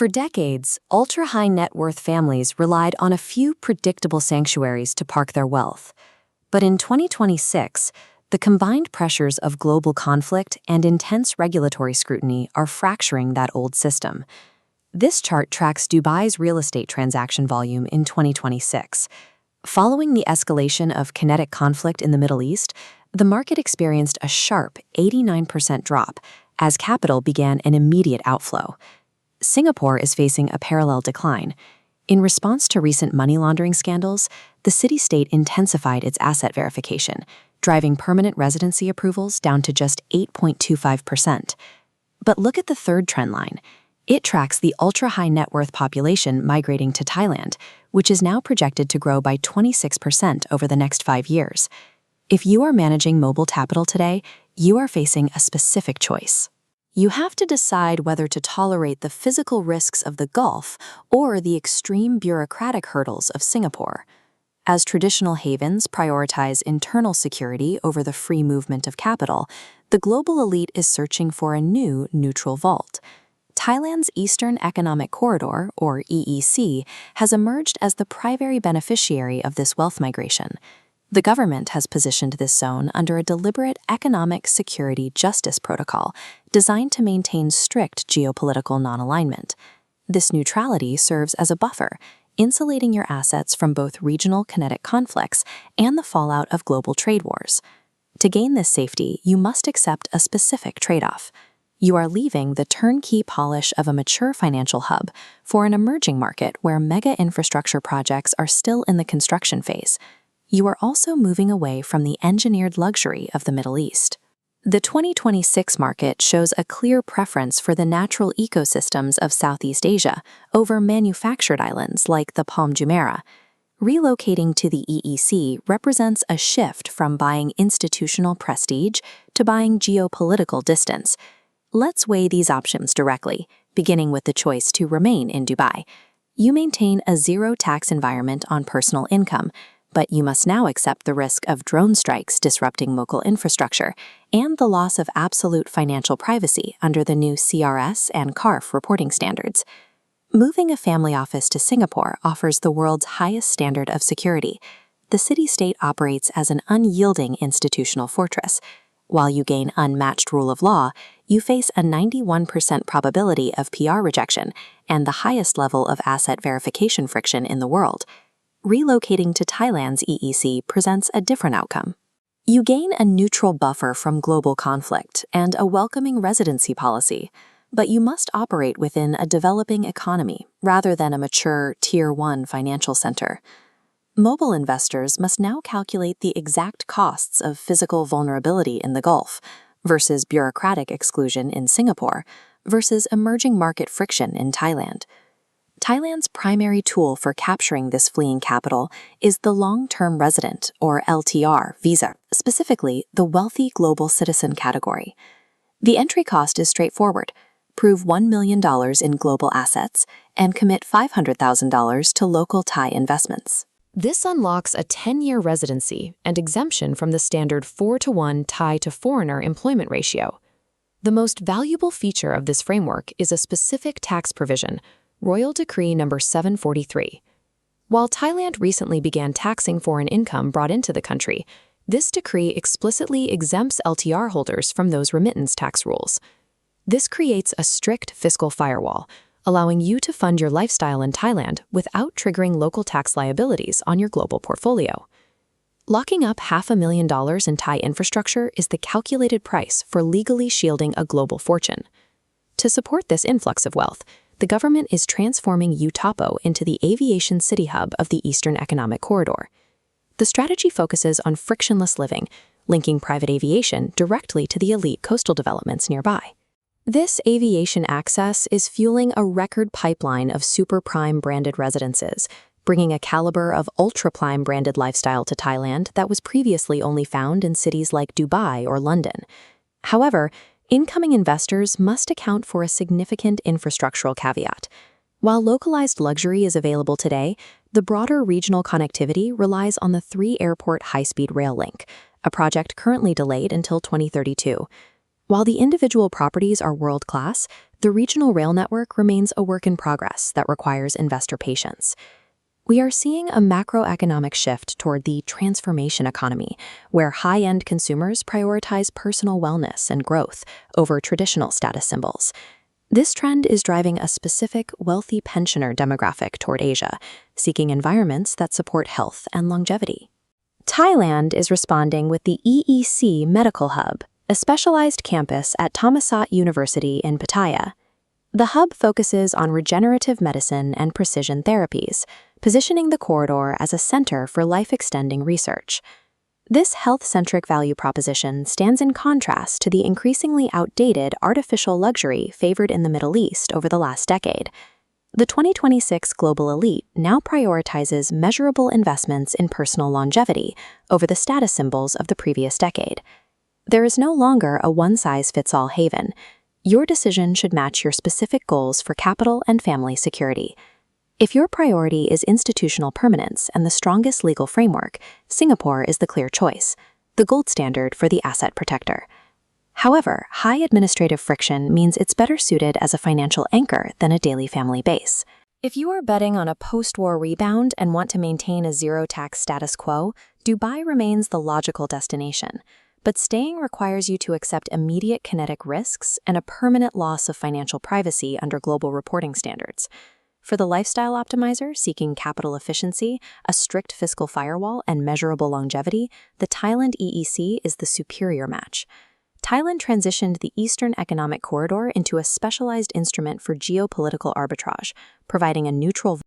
For decades, ultra-high net worth families relied on a few predictable sanctuaries to park their wealth. But in 2026, the combined pressures of global conflict and intense regulatory scrutiny are fracturing that old system. This chart tracks Dubai's real estate transaction volume in 2026. Following the escalation of kinetic conflict in the Middle East, the market experienced a sharp 89% drop as capital began an immediate outflow. Singapore is facing a parallel decline. In response to recent money laundering scandals, the city-state intensified its asset verification, driving permanent residency approvals down to just 8.25%. But look at the third trend line. It tracks the ultra-high net worth population migrating to Thailand, which is now projected to grow by 26% over the next 5 years. If you are managing mobile capital today, you are facing a specific choice. You have to decide whether to tolerate the physical risks of the Gulf or the extreme bureaucratic hurdles of Singapore. As traditional havens prioritize internal security over the free movement of capital, the global elite is searching for a new neutral vault. Thailand's Eastern Economic Corridor, or EEC, has emerged as the primary beneficiary of this wealth migration. The government has positioned this zone under a deliberate economic security justice protocol designed to maintain strict geopolitical non-alignment. This neutrality serves as a buffer, insulating your assets from both regional kinetic conflicts and the fallout of global trade wars. To gain this safety, you must accept a specific trade-off. You are leaving the turnkey polish of a mature financial hub for an emerging market where mega infrastructure projects are still in the construction phase. You are also moving away from the engineered luxury of the Middle East. The 2026 market shows a clear preference for the natural ecosystems of Southeast Asia over manufactured islands like the Palm Jumeirah. Relocating to the EEC represents a shift from buying institutional prestige to buying geopolitical distance. Let's weigh these options directly, beginning with the choice to remain in Dubai. You maintain a zero-tax environment on personal income, but you must now accept the risk of drone strikes disrupting local infrastructure and the loss of absolute financial privacy under the new CRS and CARF reporting standards. Moving a family office to Singapore offers the world's highest standard of security. The city-state operates as an unyielding institutional fortress. While you gain unmatched rule of law, you face a 91% probability of PR rejection and the highest level of asset verification friction in the world. Relocating to Thailand's EEC presents a different outcome. You gain a neutral buffer from global conflict and a welcoming residency policy, but you must operate within a developing economy rather than a mature Tier 1 financial center. Mobile investors must now calculate the exact costs of physical vulnerability in the Gulf versus bureaucratic exclusion in Singapore versus emerging market friction in Thailand. Thailand's primary tool for capturing this fleeing capital is the long-term resident, or LTR, visa, specifically the wealthy global citizen category. The entry cost is straightforward. Prove $1 million in global assets and commit $500,000 to local Thai investments. This unlocks a 10-year residency and exemption from the standard 4-to-1 Thai to foreigner employment ratio. The most valuable feature of this framework is a specific tax provision, Royal Decree No. 743. While Thailand recently began taxing foreign income brought into the country, this decree explicitly exempts LTR holders from those remittance tax rules. This creates a strict fiscal firewall, allowing you to fund your lifestyle in Thailand without triggering local tax liabilities on your global portfolio. Locking up $500,000 in Thai infrastructure is the calculated price for legally shielding a global fortune. To support this influx of wealth, the government is transforming UTOPO into the aviation city hub of the Eastern Economic Corridor. The strategy focuses on frictionless living, linking private aviation directly to the elite coastal developments nearby. This aviation access is fueling a record pipeline of super prime branded residences, bringing a caliber of ultra prime branded lifestyle to Thailand that was previously only found in cities like Dubai or London. However, incoming investors must account for a significant infrastructural caveat. While localized luxury is available today, the broader regional connectivity relies on the 3-airport high-speed rail link, a project currently delayed until 2032. While the individual properties are world-class, The regional rail network remains a work in progress that requires investor patience. We are seeing a macroeconomic shift toward the transformation economy, where high-end consumers prioritize personal wellness and growth over traditional status symbols. This trend is driving a specific wealthy pensioner demographic toward Asia, seeking environments that support health and longevity. Thailand is responding with the EEC Medical Hub, a specialized campus at Thammasat University in Pattaya. The hub focuses on regenerative medicine and precision therapies, positioning the corridor as a center for life-extending research. This health-centric value proposition stands in contrast to the increasingly outdated artificial luxury favored in the Middle East over the last decade. The 2026 global elite now prioritizes measurable investments in personal longevity over the status symbols of the previous decade. There is no longer a one-size-fits-all haven. Your decision should match your specific goals for capital and family security. If your priority is institutional permanence and the strongest legal framework, Singapore is the clear choice, the gold standard for the asset protector. However, high administrative friction means it's better suited as a financial anchor than a daily family base. If you are betting on a post-war rebound and want to maintain a zero-tax status quo, Dubai remains the logical destination. But staying requires you to accept immediate kinetic risks and a permanent loss of financial privacy under global reporting standards. For the lifestyle optimizer seeking capital efficiency, a strict fiscal firewall, and measurable longevity, the Thailand EEC is the superior match. Thailand transitioned the Eastern Economic Corridor into a specialized instrument for geopolitical arbitrage, providing a neutral